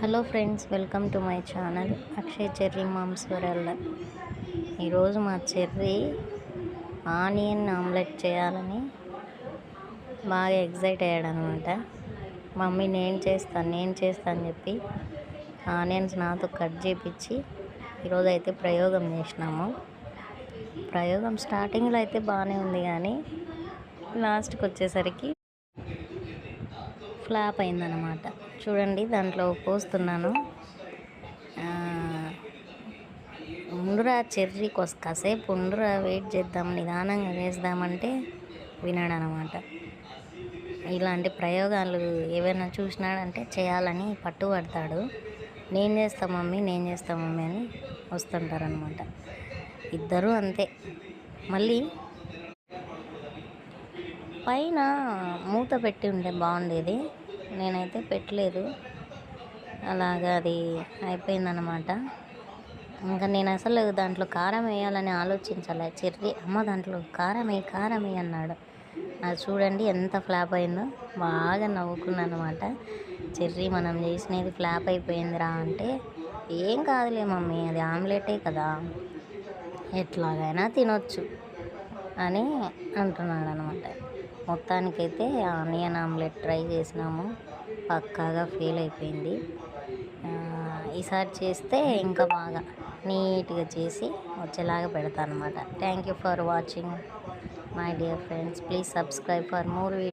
Hello friends, welcome to my channel Akshay Cherry mom's world. ఈరోజు మా cherry onion omelette చేయాలని బాగా ఎగ్జైట్ అయ్యాడనమాట. మమ్మీ నేను చేస్తాను అని చెప్పి ఆనియన్స్ నాతో కట్ చేపించి ఈరోజు అయితే ప్రయోగం చేసినాము. ప్రయోగం స్టార్టింగ్లో అయితే బాగానే ఉంది, కానీ లాస్ట్కి వచ్చేసరికి ఫ్లాప్ అయిందనమాట. చూడండి, దాంట్లో పోస్తున్నాను. ఉండురా చెర్రీ, కాసేపు ఉండురా, వెయిట్ చేద్దాం, నిదానంగా వేద్దామంటే వినడనమాట. ఇలాంటి ప్రయోగాలు ఏవైనా చూసినాడంటే చేయాలని పట్టుబడతాడు. నేను చేస్తా మమ్మీ అని వస్తుంటారనమాట. ఇద్దరూ అంతే. మళ్ళీ పైన మూత పెట్టి ఉంటే బాగుండేది, నేనైతే పెట్టలేదు. అలాగా అది అయిపోయిందనమాట. ఇంకా నేను అసలు దాంట్లో కారం వేయాలని ఆలోచించాలి. చెర్రీ అమ్మ దాంట్లో కారం వేయి అన్నాడు. అది చూడండి ఎంత ఫ్లాప్ అయిందో. బాగా నవ్వుకున్నాను అనమాట. చెర్రీ మనం చేసినది ఫ్లాప్ అయిపోయిందిరా అంటే, ఏం కాదులే మమ్మీ, అది ఆమ్లెటే కదా, ఎట్లాగైనా తినొచ్చు అని అంటున్నాడు అనమాట. మొత్తానికైతే ఆనియన్ ఆమ్లెట్ ట్రై చేసినాము, పక్కాగా ఫెయిల్ అయిపోయింది. ఈసారి చేస్తే ఇంకా బాగా నీట్గా చేసి వచ్చేలాగా పెడతాను అనమాట. Thank you for watching my dear friends. Please subscribe for more videos.